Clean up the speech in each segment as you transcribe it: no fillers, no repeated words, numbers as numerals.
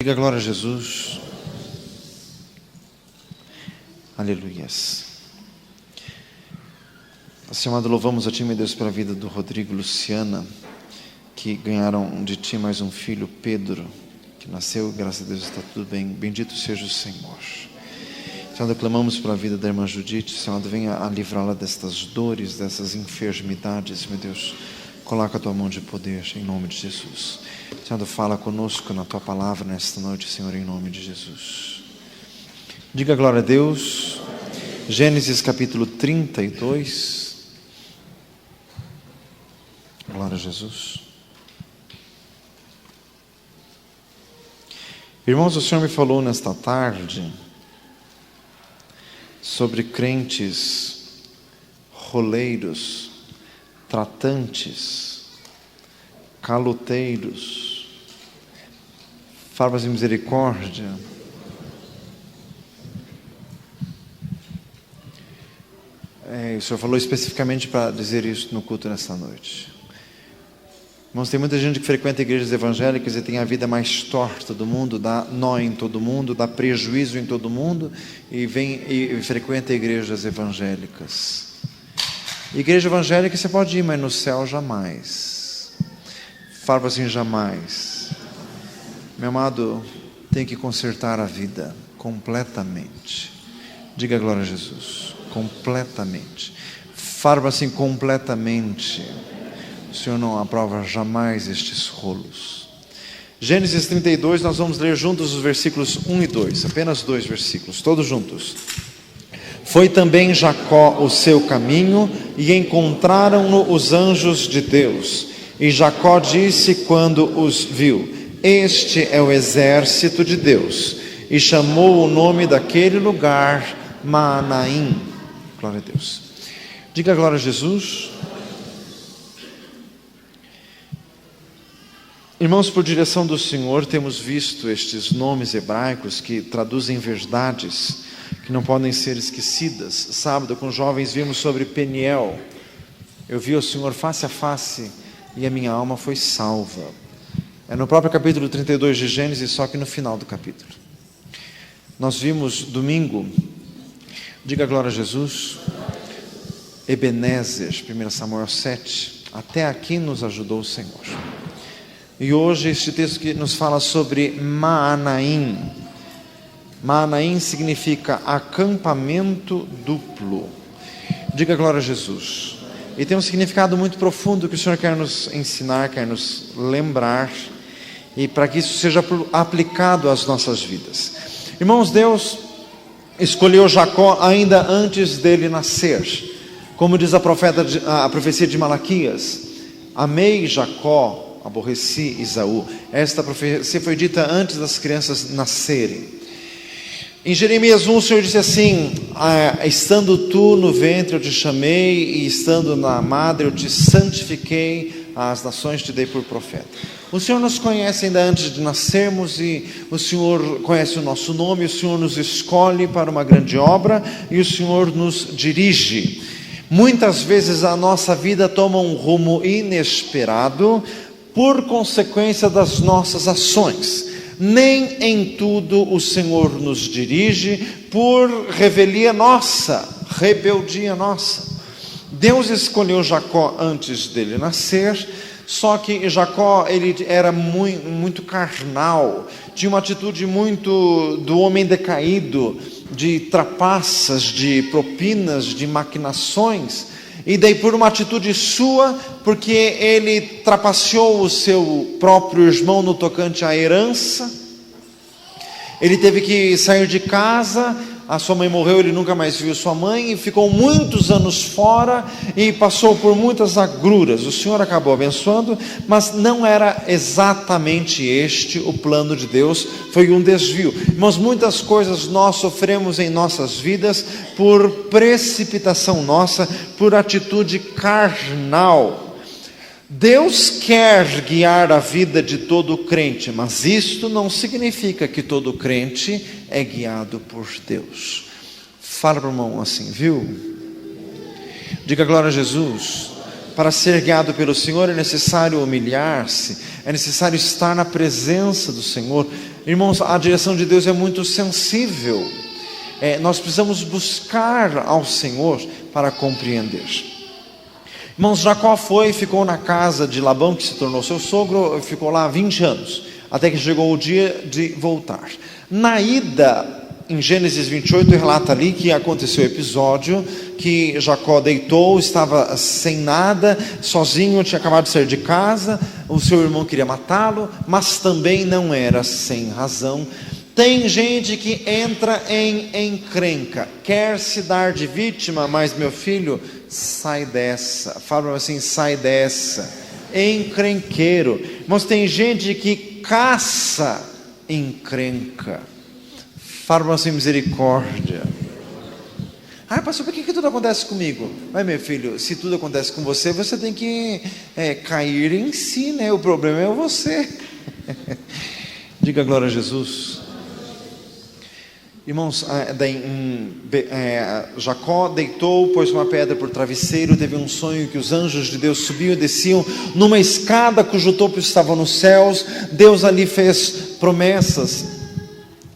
Diga glória a Jesus. Aleluias. Senhor amado, louvamos a Ti, meu Deus, pela vida do Rodrigo e Luciana, que ganharam de Ti mais um filho, Pedro, que nasceu, graças a Deus está tudo bem. Bendito seja o Senhor. Senhor, clamamos pela vida da irmã Judite. Senhor, venha a livrá-la destas dores, dessas enfermidades, meu Deus. Coloca a Tua mão de poder, em nome de Jesus. Senhor, fala conosco na Tua palavra nesta noite, Senhor, em nome de Jesus. Diga glória a Deus. Gênesis capítulo 32. Glória a Jesus. Irmãos, o Senhor me falou nesta tarde sobre crentes roleiros, tratantes, caloteiros, farpas de misericórdia. O Senhor falou especificamente para dizer isso no culto nesta noite. Irmãos, tem muita gente que frequenta igrejas evangélicas e tem a vida mais torta do mundo, dá nó em todo mundo, dá prejuízo em todo mundo, e vem e frequenta igrejas evangélicas. Igreja evangélica você pode ir, mas no céu jamais. Fala assim, jamais. Meu amado, tem que consertar a vida completamente. Diga glória a Jesus. Completamente. Fala assim, completamente. O Senhor não aprova jamais estes rolos. Gênesis 32, nós vamos ler juntos os versículos 1 e 2. Apenas 2 versículos, todos juntos. Foi também Jacó o seu caminho, e encontraram-no os anjos de Deus. E Jacó disse quando os viu: este é o exército de Deus. E chamou o nome daquele lugar Maanaim. Glória a Deus. Diga glória a Jesus. Irmãos, por direção do Senhor, temos visto estes nomes hebraicos que traduzem verdades que não podem ser esquecidas. Sábado, com jovens, vimos sobre Peniel. Eu vi o Senhor face a face e a minha alma foi salva. É no próprio capítulo 32 de Gênesis, só que no final do capítulo. Nós vimos domingo, diga glória a Jesus, Ebenezer, 1 Samuel 7. Até aqui nos ajudou o Senhor. E hoje este texto que nos fala sobre Maanaim. Maanaim significa acampamento duplo. Diga glória a Jesus. E tem um significado muito profundo que o Senhor quer nos ensinar, quer nos lembrar, e para que isso seja aplicado às nossas vidas. Irmãos, Deus escolheu Jacó ainda antes dele nascer. Como diz a profecia de Malaquias: amei Jacó, aborreci Esaú. Esta profecia foi dita antes das crianças nascerem. Em Jeremias 1, o Senhor disse assim: estando tu no ventre eu te chamei, e estando na madre eu te santifiquei, as nações te dei por profeta. O Senhor nos conhece ainda antes de nascermos, e o Senhor conhece o nosso nome, o Senhor nos escolhe para uma grande obra, e o Senhor nos dirige. Muitas vezes a nossa vida toma um rumo inesperado por consequência das nossas ações. Nem em tudo o Senhor nos dirige por rebeldia nossa. Deus escolheu Jacó antes dele nascer, só que Jacó ele era muito carnal, tinha uma atitude muito do homem decaído, de trapaças, de propinas, de maquinações. E daí por uma atitude sua, porque ele trapaceou o seu próprio irmão no tocante à herança, ele teve que sair de casa, a sua mãe morreu, ele nunca mais viu sua mãe, e ficou muitos anos fora, e passou por muitas agruras. O Senhor acabou abençoando, mas não era exatamente este o plano de Deus, foi um desvio. Mas muitas coisas nós sofremos em nossas vidas por precipitação nossa, por atitude carnal. Deus quer guiar a vida de todo crente, mas isto não significa que todo crente é guiado por Deus. Fala para o irmão assim, viu? Diga glória a Jesus. Para ser guiado pelo Senhor é necessário humilhar-se, é necessário estar na presença do Senhor, Irmãos, a direção de Deus é muito sensível. Nós precisamos buscar ao Senhor para compreender. Irmãos, Jacó ficou na casa de Labão, que se tornou seu sogro, ficou lá 20 anos, até que chegou o dia de voltar. Na ida, em Gênesis 28, relata ali que aconteceu o episódio que Jacó deitou, estava sem nada, sozinho, tinha acabado de sair de casa, o seu irmão queria matá-lo, mas também não era sem razão. Tem gente que entra em encrenca, quer se dar de vítima, mas meu filho, sai dessa. Fala assim, sai dessa. Encrenqueiro. Mas tem gente que caça encrenca. Fala assim, misericórdia. Pastor, por que tudo acontece comigo? Mas meu filho, se tudo acontece com você, você tem que cair em si, né? O problema é você. Diga glória a Jesus. Irmãos, Jacó deitou, pôs uma pedra por travesseiro, teve um sonho que os anjos de Deus subiam e desciam numa escada cujo topo estava nos céus. Deus ali fez promessas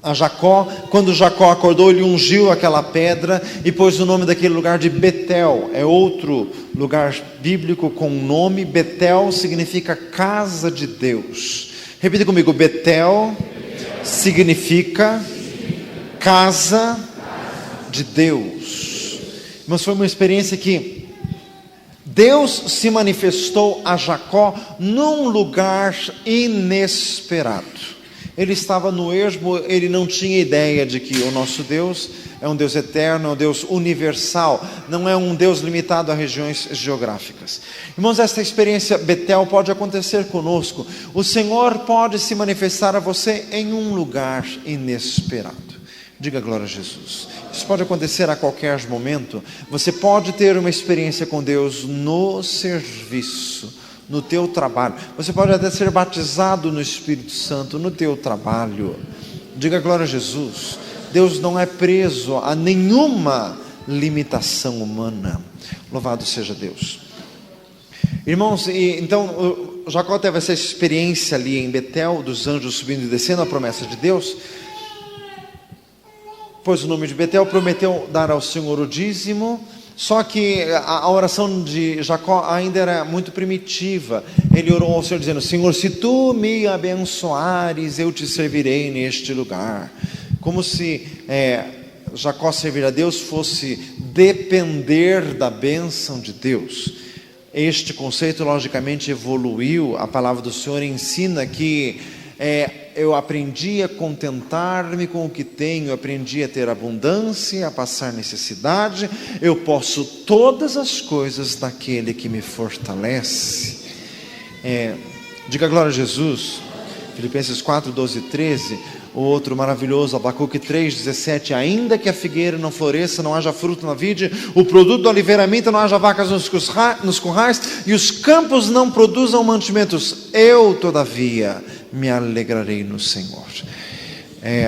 a Jacó. Quando Jacó acordou, ele ungiu aquela pedra e pôs o nome daquele lugar de Betel. É outro lugar bíblico com o nome. Betel significa casa de Deus. Repita comigo, Betel significa casa de Deus. Mas foi uma experiência que Deus se manifestou a Jacó num lugar inesperado. Ele estava no ermo, ele não tinha ideia de que o nosso Deus é um Deus eterno, é um Deus universal, não é um Deus limitado a regiões geográficas. Irmãos, esta experiência Betel pode acontecer conosco. O Senhor pode se manifestar a você em um lugar inesperado. Diga glória a Jesus. Isso pode acontecer a qualquer momento. Você pode ter uma experiência com Deus no serviço, no teu trabalho. Você pode até ser batizado no Espírito Santo no teu trabalho. Diga glória a Jesus. Deus não é preso a nenhuma limitação humana. Louvado seja Deus. Irmãos, então Jacó teve essa experiência ali em Betel, dos anjos subindo e descendo, a promessa de Deus. Pôs o nome de Betel, prometeu dar ao Senhor o dízimo. Só que a oração de Jacó ainda era muito primitiva. Ele orou ao Senhor dizendo: Senhor, se tu me abençoares, eu te servirei neste lugar. Como se Jacó servir a Deus fosse depender da bênção de Deus. Este conceito logicamente evoluiu. A palavra do Senhor ensina que eu aprendi a contentar-me com o que tenho, aprendi a ter abundância, a passar necessidade. Eu posso todas as coisas naquele que me fortalece. Diga glória a Jesus. Filipenses 4, 12 e 13. O outro maravilhoso, Abacuque 3, 17. Ainda que a figueira não floresça, não haja fruto na vide, o produto do oliveira minta, não haja vacas nos currais, e os campos não produzam mantimentos, eu todavia me alegrarei no Senhor.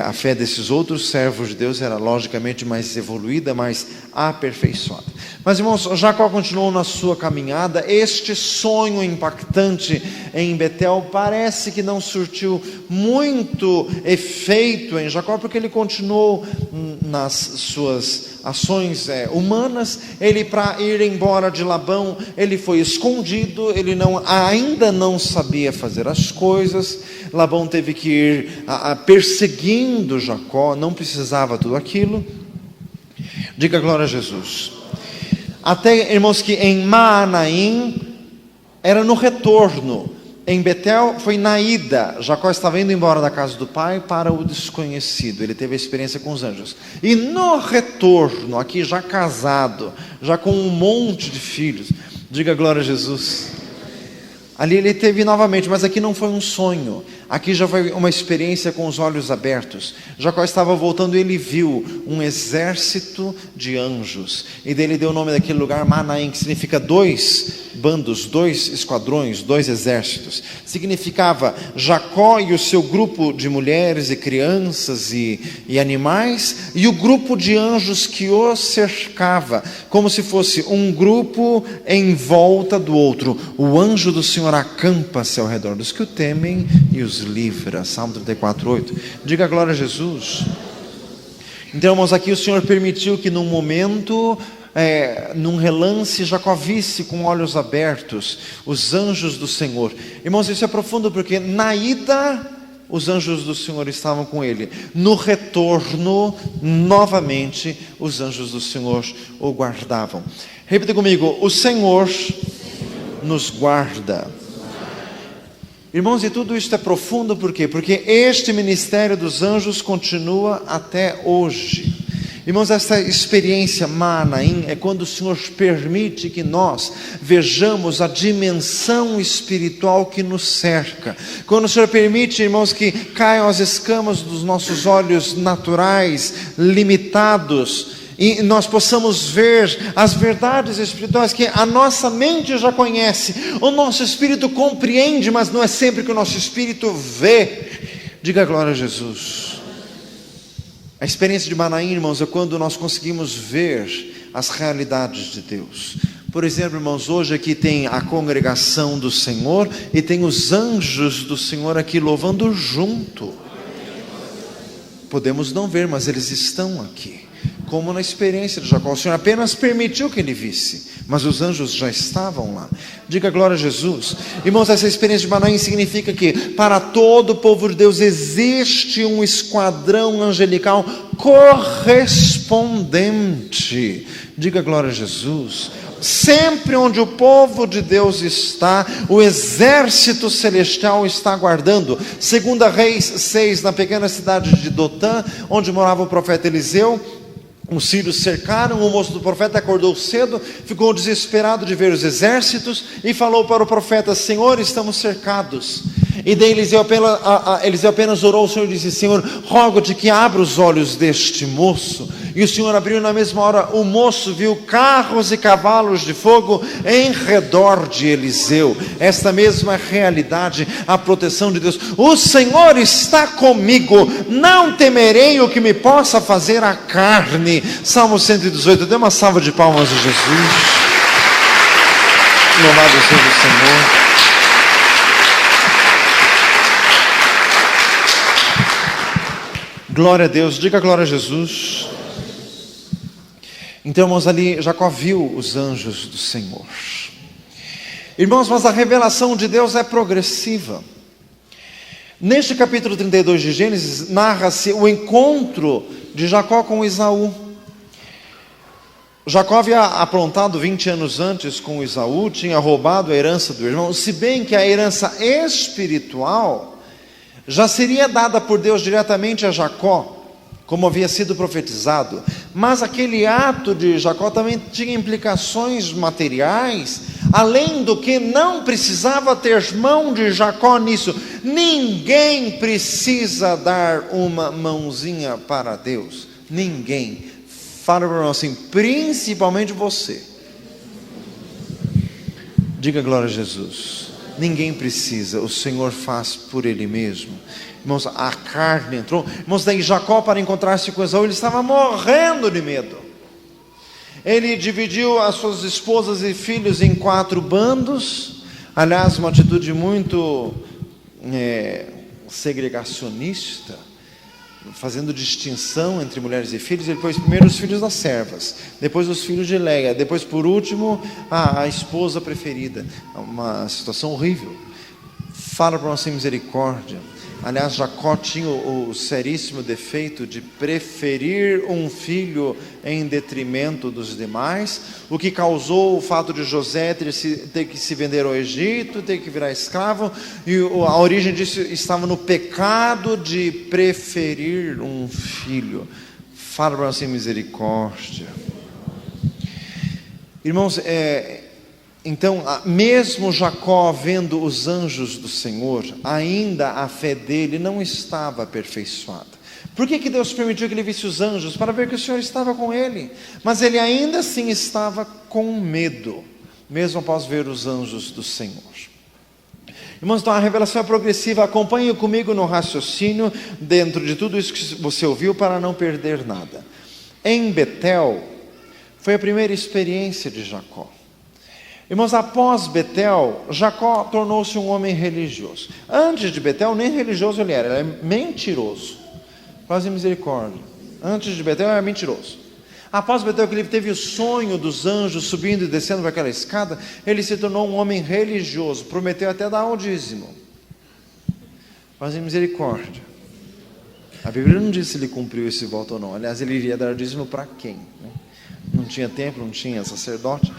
A fé desses outros servos de Deus era logicamente mais evoluída, mais aperfeiçoada. Mas irmãos, Jacó continuou na sua caminhada. Este sonho impactante em Betel parece que não surtiu muito efeito em Jacó, porque ele continuou nas suas ações humanas. Ele, para ir embora de Labão, ele foi escondido, ele ainda não sabia fazer as coisas. Labão teve que ir perseguindo Jacó, não precisava tudo aquilo. Diga glória a Jesus. Até, irmãos, que em Maanaim era no retorno. Em Betel foi na ida. Jacó estava indo embora da casa do pai para o desconhecido. Ele teve a experiência com os anjos. E no retorno, aqui já casado, já com um monte de filhos. Diga glória a Jesus. Ali ele teve novamente, mas aqui não foi um sonho. Aqui já foi uma experiência com os olhos abertos. Jacó estava voltando e ele viu um exército de anjos. E dele deu o nome daquele lugar Maanaim, que significa dois bandos, 2 esquadrões, 2 exércitos. Significava Jacó e o seu grupo de mulheres e crianças e animais, e o grupo de anjos que o cercava, como se fosse um grupo em volta do outro. O anjo do Senhor acampa-se ao redor dos que o temem e os livra. Salmo 34:8. Diga glória a Jesus. Então, irmãos, aqui o Senhor permitiu que num momento, num relance, Jacó visse com olhos abertos os anjos do Senhor. Irmãos, isso é profundo porque na ida os anjos do Senhor estavam com ele. No retorno, novamente, os anjos do Senhor o guardavam. Repita comigo: o Senhor nos guarda. Irmãos, e tudo isso é profundo por quê? Porque este ministério dos anjos continua até hoje. Irmãos, essa experiência Mahanaim é quando o Senhor permite que nós vejamos a dimensão espiritual que nos cerca. Quando o Senhor permite, irmãos, que caiam as escamas dos nossos olhos naturais, limitados, e nós possamos ver as verdades espirituais que a nossa mente já conhece, o nosso espírito compreende, mas não é sempre que o nosso espírito vê. Diga glória a Jesus. A experiência de Mahanaim, irmãos, é quando nós conseguimos ver as realidades de Deus. Por exemplo, irmãos, hoje aqui tem a congregação do Senhor e tem os anjos do Senhor aqui louvando junto. Podemos não ver, mas eles estão aqui. Como na experiência de Jacó, o Senhor apenas permitiu que ele visse, mas os anjos já estavam lá. Diga glória a Jesus. Irmãos, essa experiência de Mahanaim significa que para todo o povo de Deus existe um esquadrão angelical correspondente. Diga glória a Jesus. Sempre onde o povo de Deus está, o exército celestial está aguardando. 2 Reis 6, na pequena cidade de Dotã, onde morava o profeta Eliseu, os sírios cercaram, o moço do profeta acordou cedo, ficou desesperado de ver os exércitos e falou para o profeta: Senhor, estamos cercados. E daí Eliseu apenas orou ao Senhor e disse: Senhor, rogo-te que abra os olhos deste moço. E o Senhor abriu, na mesma hora o moço viu carros e cavalos de fogo em redor de Eliseu. Esta mesma realidade, a proteção de Deus. O Senhor está comigo, não temerei o que me possa fazer a carne. Salmo 118, dê uma salva de palmas a Jesus. Louvado seja o Senhor. Glória a Deus, diga glória a Jesus. Então, irmãos, ali Jacó viu os anjos do Senhor. Irmãos, mas a revelação de Deus é progressiva. Neste capítulo 32 de Gênesis, narra-se o encontro de Jacó com Esaú. Jacó havia aprontado 20 anos antes com Esaú, tinha roubado a herança do irmão, se bem que a herança espiritual já seria dada por Deus diretamente a Jacó, como havia sido profetizado. Mas aquele ato de Jacó também tinha implicações materiais, além do que não precisava ter mão de Jacó nisso. Ninguém precisa dar uma mãozinha para Deus, ninguém. Fala para nós assim, principalmente você. Diga glória a Jesus. Ninguém precisa, o Senhor faz por Ele mesmo. Irmãos, a carne entrou. Irmãos, daí Jacó, para encontrar-se com Esaú, ele estava morrendo de medo. Ele dividiu as suas esposas e filhos em 4 bandos. Aliás, uma atitude muito segregacionista, fazendo distinção entre mulheres e filhos. Ele pôs primeiro os filhos das servas, depois os filhos de Leia, depois por último a esposa preferida. Uma situação horrível. Fala para nós sem misericórdia. Aliás, Jacó tinha o seríssimo defeito de preferir um filho em detrimento dos demais, o que causou o fato de José ter que se vender ao Egito, ter que virar escravo, e a origem disso estava no pecado de preferir um filho. Fala para nós sem misericórdia. Irmãos, então, mesmo Jacó vendo os anjos do Senhor, ainda a fé dele não estava aperfeiçoada. Por que Deus permitiu que ele visse os anjos? Para ver que o Senhor estava com ele. Mas ele ainda assim estava com medo. mesmo após ver os anjos do Senhor. Irmãos, então a revelação é progressiva. Acompanhe comigo no raciocínio dentro de tudo isso que você ouviu para não perder nada. Em Betel foi a primeira experiência de Jacó. Irmãos, após Betel, Jacó tornou-se um homem religioso. Antes de Betel, nem religioso ele é mentiroso. Quase misericórdia. Antes de Betel, era mentiroso. Após Betel, que ele teve o sonho dos anjos subindo e descendo por aquela escada, ele se tornou um homem religioso, prometeu até dar o dízimo. Quase misericórdia. A Bíblia não diz se ele cumpriu esse voto ou não. Aliás, ele iria dar dízimo para quem? Né? Não tinha templo, não tinha sacerdote.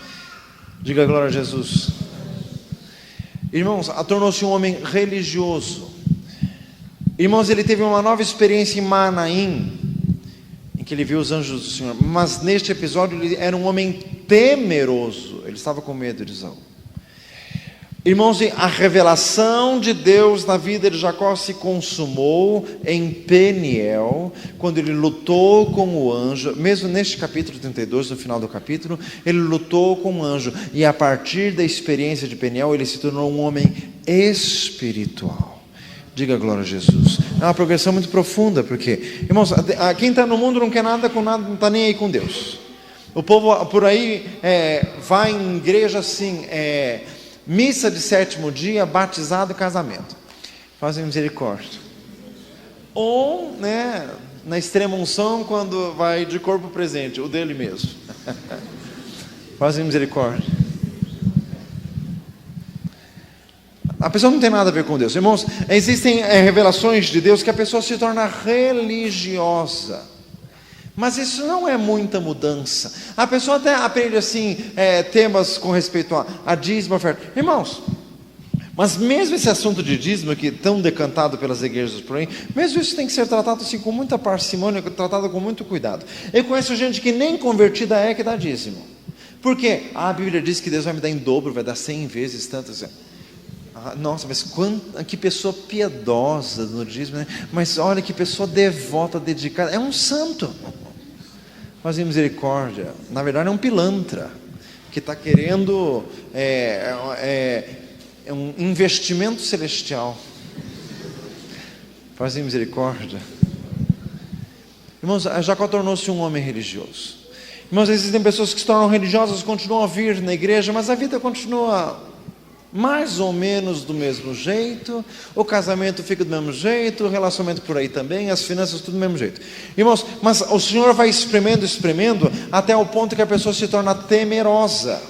Diga glória a Jesus. Irmãos, tornou-se um homem religioso. Irmãos, ele teve uma nova experiência em Manaim, em que ele viu os anjos do Senhor. Mas neste episódio ele era um homem temeroso. Ele estava com medo de Esaú. Irmãos, a revelação de Deus na vida de Jacó se consumou em Peniel, quando ele lutou com o anjo. Mesmo neste capítulo 32, no final do capítulo, ele lutou com o anjo. E a partir da experiência de Peniel, ele se tornou um homem espiritual. Diga glória a Jesus. É uma progressão muito profunda, porque, irmãos, quem está no mundo não quer nada com nada, não está nem aí com Deus. O povo por aí vai em igreja assim, missa de 7º dia, batizado e casamento. Fazem misericórdia. Ou, na extrema unção, quando vai de corpo presente, o dele mesmo. Fazem misericórdia. A pessoa não tem nada a ver com Deus. Irmãos, existem revelações de Deus que a pessoa se torna religiosa. Mas isso não é muita mudança. A pessoa até aprende assim, temas com respeito a dízimo, oferta. Irmãos, mas mesmo esse assunto de dízimo, que é tão decantado pelas igrejas por aí, mesmo isso tem que ser tratado assim com muita parcimônia, tratado com muito cuidado. Eu conheço gente que nem convertida que dá dízimo. Por quê? A Bíblia diz que Deus vai me dar em dobro, vai dar 100 vezes tanto assim. Nossa, mas que pessoa piedosa no dízimo, né? Mas olha que pessoa devota, dedicada, é um santo. Fazer misericórdia, na verdade é um pilantra, que está querendo um investimento celestial. Fazer misericórdia. Irmãos, Jacó tornou-se um homem religioso. Irmãos, existem pessoas que se tornam religiosas, continuam a vir na igreja, mas a vida continua mais ou menos do mesmo jeito, o casamento fica do mesmo jeito, o relacionamento por aí também, as finanças tudo do mesmo jeito. Irmãos, mas o Senhor vai espremendo, até o ponto que a pessoa se torna temerosa.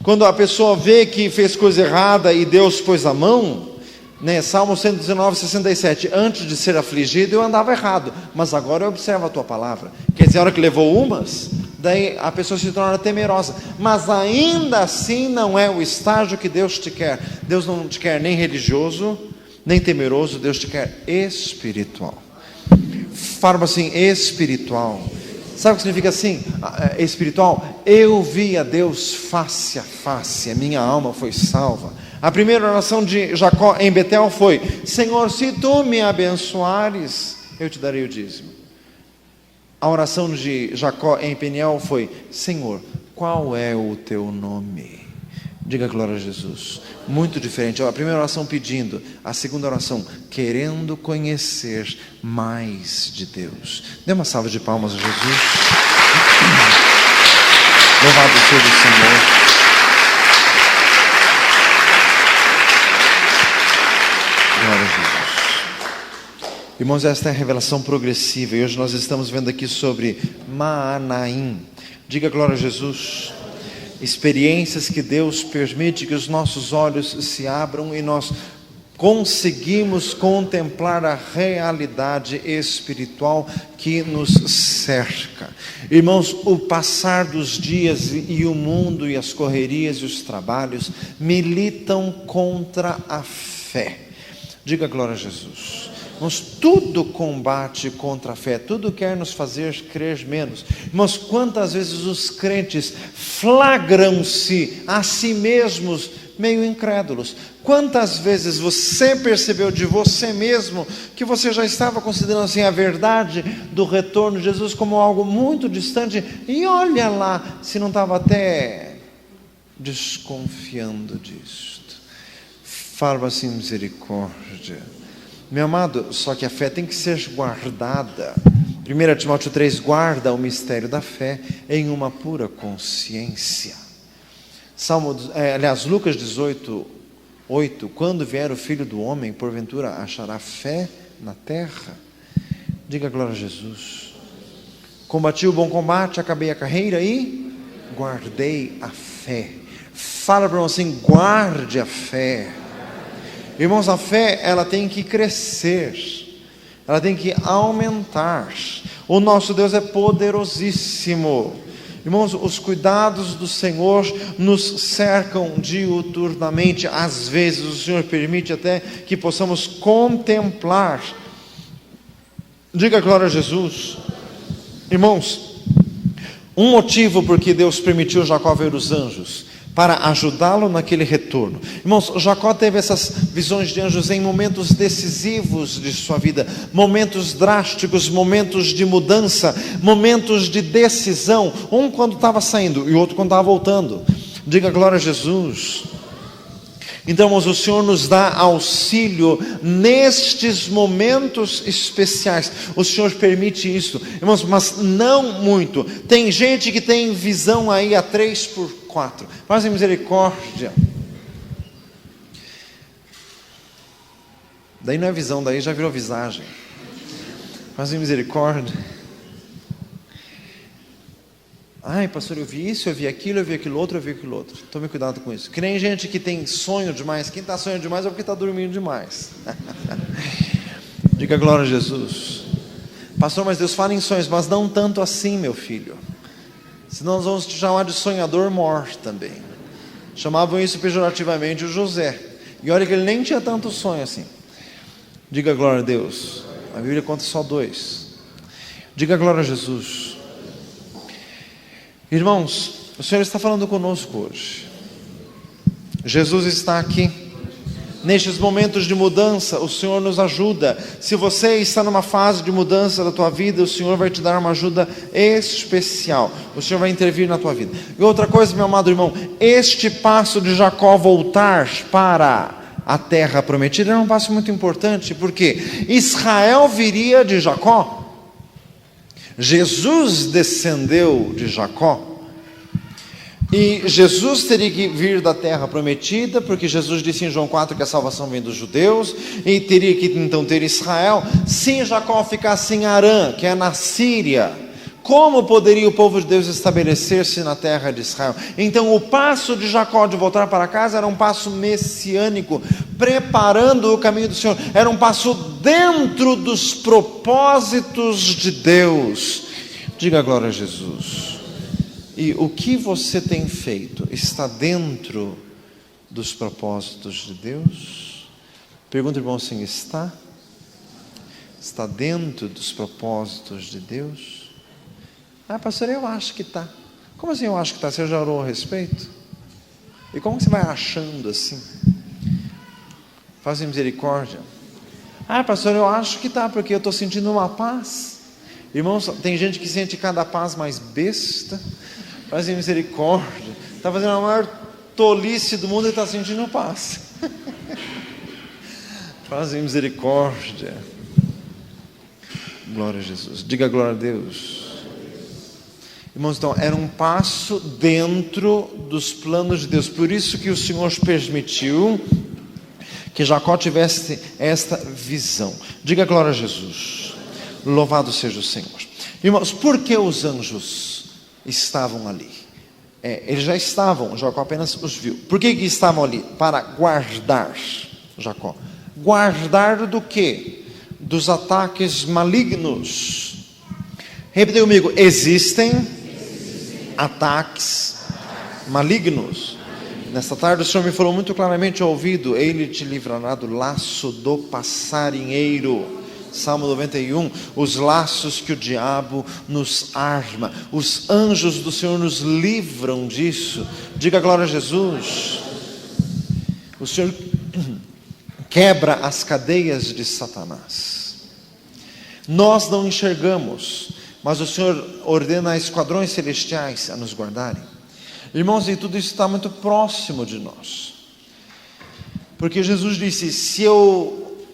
Quando a pessoa vê que fez coisa errada e Deus pôs a mão, Salmo 119, 67, antes de ser afligido eu andava errado, mas agora eu observo a tua palavra. Quer dizer, a hora que levou umas, daí a pessoa se torna temerosa, mas ainda assim não é o estágio que Deus te quer. Deus não te quer nem religioso, nem temeroso, Deus te quer espiritual. Fala assim, espiritual. Sabe o que significa assim, espiritual? Eu vi a Deus face a face, a minha alma foi salva. A primeira oração de Jacó em Betel foi: Senhor, se tu me abençoares, eu te darei o dízimo. A oração de Jacó em Peniel foi: Senhor, qual é o teu nome? Diga glória a Jesus. Muito diferente. A primeira oração pedindo, a segunda oração querendo conhecer mais de Deus. Dê uma salva de palmas a Jesus. Louvado seja o Senhor. Glória a Jesus. Irmãos, esta é a revelação progressiva. E hoje nós estamos vendo aqui sobre Manaim. Diga glória a Jesus. Experiências que Deus permite que os nossos olhos se abram e nós conseguimos contemplar a realidade espiritual que nos cerca. Irmãos, o passar dos dias e o mundo e as correrias e os trabalhos militam contra a fé. Diga glória a Jesus. Irmãos, tudo combate contra a fé, tudo quer nos fazer crer menos. Irmãos, quantas vezes os crentes flagram-se a si mesmos meio incrédulos? Quantas vezes você percebeu de você mesmo que você já estava considerando assim a verdade do retorno de Jesus como algo muito distante, e olha lá se não estava até desconfiando disto. Fala assim, misericórdia. Meu amado, só que a fé tem que ser guardada. 1 Timóteo 3, guarda o mistério da fé em uma pura consciência. Lucas 18, 8, quando vier o Filho do Homem, porventura achará fé na terra? Diga glória a Jesus. Combati o bom combate, acabei a carreira e guardei a fé. Fala para você assim, guarde a fé. Irmãos, a fé, ela tem que crescer, ela tem que aumentar. O nosso Deus é poderosíssimo. Irmãos, os cuidados do Senhor nos cercam diuturnamente. Às vezes o Senhor permite até que possamos contemplar. Diga glória a Jesus. Irmãos, um motivo porque Deus permitiu Jacó ver os anjos, para ajudá-lo naquele retorno. Irmãos, Jacó teve essas visões de anjos em momentos decisivos de sua vida, momentos drásticos, momentos de mudança, momentos de decisão, um quando estava saindo e o outro quando estava voltando. Diga glória a Jesus. Então, irmãos, o Senhor nos dá auxílio nestes momentos especiais. O Senhor permite isso, irmãos, mas não muito. Tem gente que tem visão aí a 3x4. Fazem misericórdia. Daí não é visão, daí já virou visagem. Fazem misericórdia. Ai, pastor, eu vi isso, eu vi aquilo outro, eu vi aquilo outro. Tome cuidado com isso. Que nem gente que tem sonho demais. Quem está sonhando demais é porque está dormindo demais. Diga glória a Jesus. Pastor, mas Deus fala em sonhos, mas não tanto assim, meu filho. Senão nós vamos te chamar de sonhador mor também. Chamavam isso pejorativamente o José. E olha que ele nem tinha tanto sonho assim. Diga glória a Deus. A Bíblia conta só 2. Diga glória a Jesus. Irmãos, o Senhor está falando conosco hoje. Jesus está aqui. Nestes momentos de mudança, o Senhor nos ajuda. Se você está numa fase de mudança da tua vida, o Senhor vai te dar uma ajuda especial. O Senhor vai intervir na tua vida. E outra coisa, meu amado irmão, este passo de Jacó voltar para a terra prometida era um passo muito importante, porque Israel viria de Jacó. Jesus descendeu de Jacó. E Jesus teria que vir da terra prometida, porque Jesus disse em João 4 que a salvação vem dos judeus, e teria que então ter Israel. Se Jacó ficasse em Harã, que é na Síria, como poderia o povo de Deus estabelecer-se na terra de Israel? Então o passo de Jacó de voltar para casa era um passo messiânico, preparando o caminho do Senhor. Era um passo dentro dos propósitos de Deus. Diga glória a Jesus. E o que você tem feito está dentro dos propósitos de Deus? Pergunta, irmão, assim, está? Está dentro dos propósitos de Deus? Ah, pastor, eu acho que está. Como assim eu acho que está? Você já orou a respeito? E como você vai achando assim? Faz misericórdia. Ah, pastor, eu acho que está, porque eu estou sentindo uma paz. Irmãos, tem gente que sente cada paz mais besta. Faz misericórdia. Está fazendo a maior tolice do mundo e está sentindo paz. Faz misericórdia. Glória a Jesus. Diga glória a Deus. Irmãos, então, era um passo dentro dos planos de Deus. Por isso que o Senhor permitiu que Jacó tivesse esta visão. Diga glória a Jesus. Louvado seja o Senhor. Irmãos, por que os anjos estavam ali? Eles já estavam, Jacó apenas os viu. Por que estavam ali? Para guardar Jacó. Guardar do quê? Dos ataques malignos. Repita comigo: existem ataques malignos. Nesta tarde o Senhor me falou muito claramente ao ouvido: Ele te livrará do laço do passarinheiro. Salmo 91, os laços que o diabo nos arma, os anjos do Senhor nos livram disso. Diga glória a Jesus. O Senhor quebra as cadeias de Satanás. Nós não enxergamos, mas o Senhor ordena a esquadrões celestiais a nos guardarem. Irmãos, e tudo isso está muito próximo de nós. Porque Jesus disse: se eu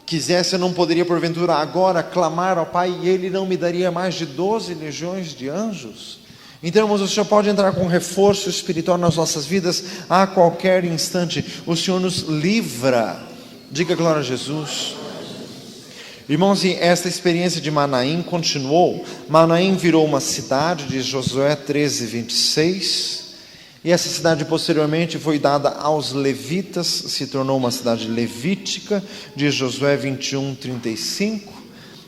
quisesse, eu não poderia porventura agora clamar ao Pai, e Ele não me daria mais de 12 legiões de anjos? Então, irmãos, o Senhor pode entrar com reforço espiritual nas nossas vidas a qualquer instante. O Senhor nos livra. Diga glória a Jesus. Irmãos, e esta experiência de Manaim continuou. Manaim virou uma cidade, diz Josué 13:26. E essa cidade posteriormente foi dada aos levitas, se tornou uma cidade levítica, diz Josué 21:35.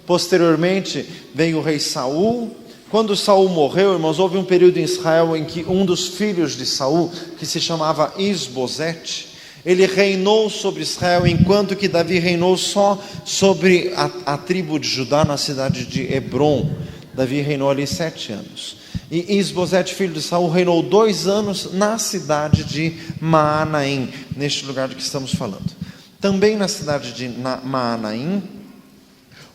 Posteriormente veio o rei Saul. Quando Saul morreu, irmãos, houve um período em Israel em que um dos filhos de Saul, que se chamava Isbosete, ele reinou sobre Israel, enquanto que Davi reinou só sobre a tribo de Judá, na cidade de Hebron. Davi reinou ali 7 anos. E Isbosete, filho de Saul, reinou 2 anos na cidade de Maanaim, neste lugar de que estamos falando. Também na cidade de Maanaim,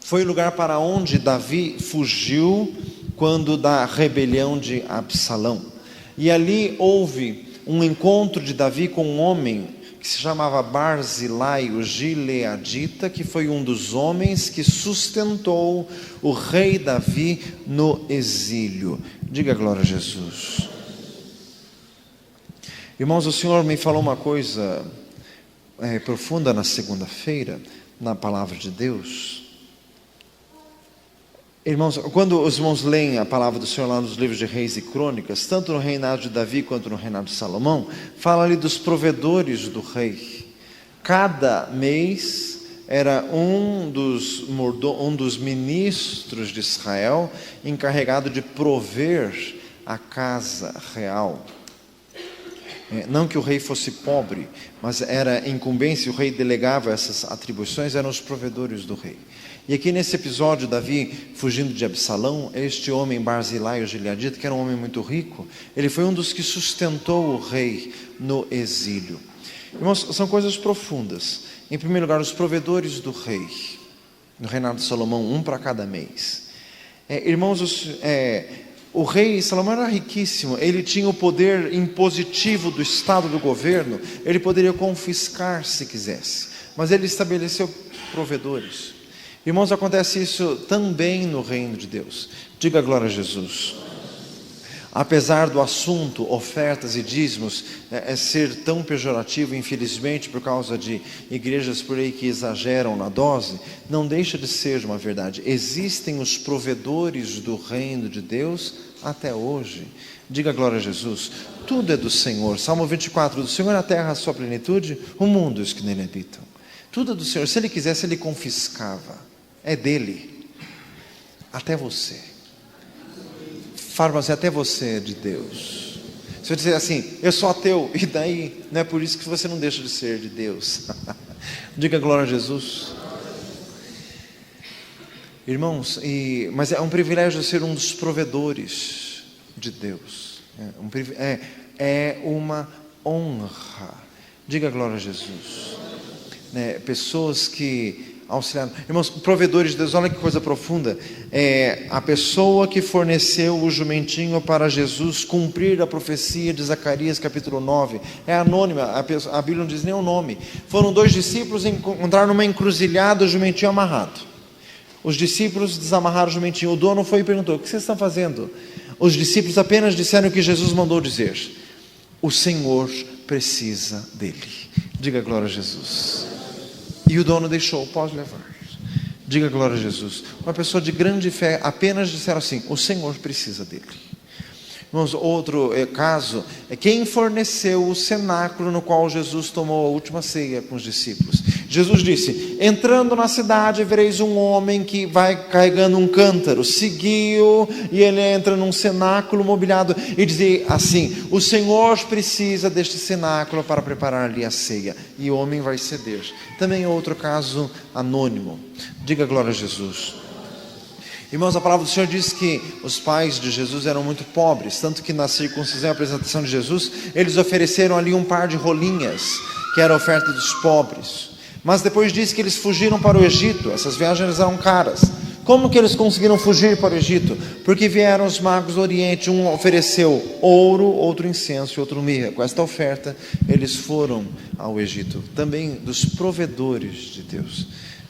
foi o lugar para onde Davi fugiu quando da rebelião de Absalão. E ali houve um encontro de Davi com um homem que se chamava Barzilai, o Gileadita, que foi um dos homens que sustentou o rei Davi no exílio. Diga glória a Jesus. Irmãos, o Senhor me falou uma coisa profunda na segunda-feira, na palavra de Deus. Irmãos, quando os irmãos leem a palavra do Senhor lá nos livros de Reis e Crônicas, tanto no reinado de Davi quanto no reinado de Salomão, fala ali dos provedores do rei. Cada mês era um dos ministros de Israel encarregado de prover a casa real. Não que o rei fosse pobre, mas era incumbência, o rei delegava essas atribuições, eram os provedores do rei. E aqui nesse episódio, Davi fugindo de Absalão, este homem Barzilai, o Gileadita, que era um homem muito rico, ele foi um dos que sustentou o rei no exílio. Irmãos, são coisas profundas. Em primeiro lugar, os provedores do rei, no reinado de Salomão, um para cada mês. Irmãos, o rei Salomão era riquíssimo, ele tinha o poder impositivo do estado do governo, ele poderia confiscar se quisesse, mas ele estabeleceu provedores. Irmãos, acontece isso também no reino de Deus. Diga glória a Jesus. Apesar do assunto, ofertas e dízimos, ser tão pejorativo, infelizmente, por causa de igrejas por aí que exageram na dose, não deixa de ser uma verdade. Existem os provedores do reino de Deus até hoje. Diga glória a Jesus. Tudo é do Senhor. Salmo 24, do Senhor a terra, a sua plenitude, o mundo e os que nele habitam. Tudo é do Senhor. Se Ele quisesse, Ele confiscava. É dele. Até você. Fala assim, até você é de Deus. Se você disser assim, eu sou ateu, e daí? Não é por isso que você não deixa de ser de Deus. Diga glória a Jesus. Irmãos, mas é um privilégio ser um dos provedores de Deus. É uma honra. Diga glória a Jesus. Pessoas que auxiliaram. Irmãos, provedores de Deus, olha que coisa profunda. A pessoa que forneceu o jumentinho para Jesus cumprir a profecia de Zacarias capítulo 9. É anônima, a Bíblia não diz nem o nome. Foram 2 discípulos encontraram numa encruzilhada o jumentinho amarrado. Os discípulos desamarraram o jumentinho. O dono foi e perguntou, o que vocês estão fazendo? Os discípulos apenas disseram o que Jesus mandou dizer. O Senhor precisa dele. Diga glória a Jesus. E o dono deixou, pode levar. Diga glória a Jesus. Uma pessoa de grande fé apenas disseram assim, o Senhor precisa dele. Irmãos, outro caso é quem forneceu o cenáculo no qual Jesus tomou a última ceia com os discípulos. Jesus disse, entrando na cidade vereis um homem que vai carregando um cântaro, seguiu, e ele entra num cenáculo mobiliado, e dizia assim, o Senhor precisa deste cenáculo para preparar-lhe a ceia, e o homem vai ceder. Também outro caso anônimo. Diga glória a Jesus. Irmãos, a palavra do Senhor diz que os pais de Jesus eram muito pobres, tanto que na circuncisão e apresentação de Jesus, eles ofereceram ali um par de rolinhas, que era a oferta dos pobres. Mas depois diz que eles fugiram para o Egito, essas viagens eram caras. Como que eles conseguiram fugir para o Egito? Porque vieram os magos do Oriente, um ofereceu ouro, outro incenso e outro mirra. Com esta oferta, eles foram ao Egito, também dos provedores de Deus.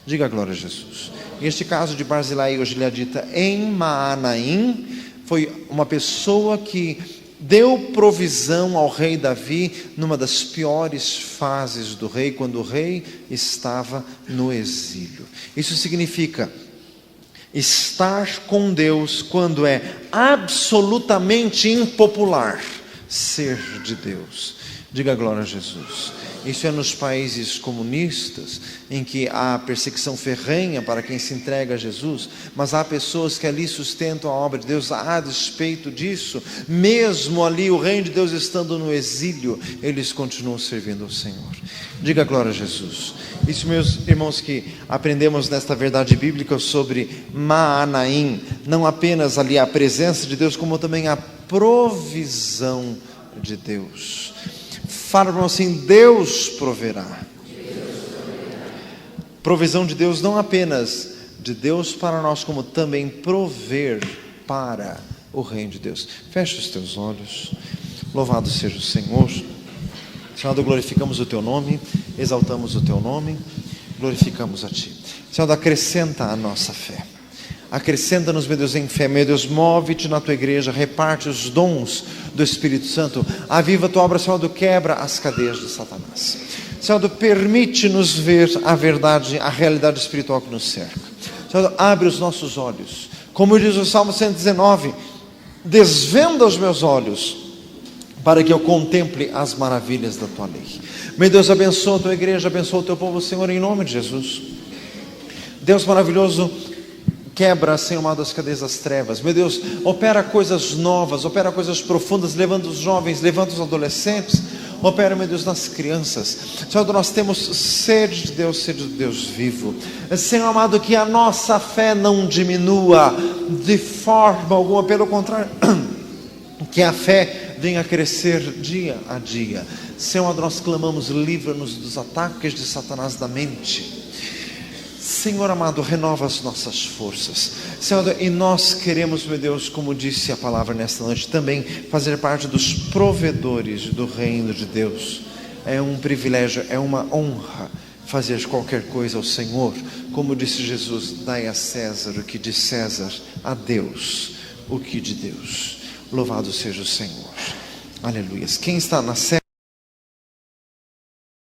Diga glória a Jesus. Este caso de Barzilai, hoje gileadita, em Maanaim, foi uma pessoa que deu provisão ao rei Davi numa das piores fases do rei, quando o rei estava no exílio. Isso significa estar com Deus quando é absolutamente impopular ser de Deus. Diga glória a Jesus. Isso é nos países comunistas, em que há perseguição ferrenha para quem se entrega a Jesus, mas há pessoas que ali sustentam a obra de Deus. A despeito disso, mesmo ali o reino de Deus estando no exílio, eles continuam servindo ao Senhor. Diga glória a Jesus. Isso, meus irmãos, que aprendemos nesta verdade bíblica sobre Maanaim, não apenas ali a presença de Deus, como também a provisão de Deus. Fala para assim: Deus proverá. Provisão de Deus, não apenas de Deus para nós, como também prover para o reino de Deus. Fecha os teus olhos. Louvado seja o Senhor. Senhor, glorificamos o teu nome, exaltamos o teu nome, glorificamos a ti. Senhor, acrescenta a nossa fé. Acrescenta-nos, meu Deus, em fé. Meu Deus, move-te na tua igreja, reparte os dons do Espírito Santo, aviva a tua obra, Senhor, quebra as cadeias de Satanás. Senhor, permite-nos ver a verdade, a realidade espiritual que nos cerca. Senhor, abre os nossos olhos, como diz o Salmo 119, desvenda os meus olhos, para que eu contemple as maravilhas da tua lei. Meu Deus, abençoa a tua igreja, abençoa o teu povo, Senhor, em nome de Jesus. Deus maravilhoso, quebra, Senhor amado, as cadeias das trevas. Meu Deus, opera coisas novas, opera coisas profundas, levanta os jovens, levanta os adolescentes, opera, meu Deus, nas crianças. Senhor, nós temos sede de Deus vivo. Senhor amado, que a nossa fé não diminua de forma alguma, pelo contrário, que a fé venha a crescer dia a dia. Senhor amado, nós clamamos, livra-nos dos ataques de Satanás da mente. Senhor amado, renova as nossas forças, Senhor, e nós queremos, meu Deus, como disse a palavra nesta noite, também fazer parte dos provedores do reino de Deus. É um privilégio, é uma honra fazer qualquer coisa ao Senhor, como disse Jesus: dai a César o que de César, a Deus o que de Deus. Louvado seja o Senhor. Aleluia. Quem está na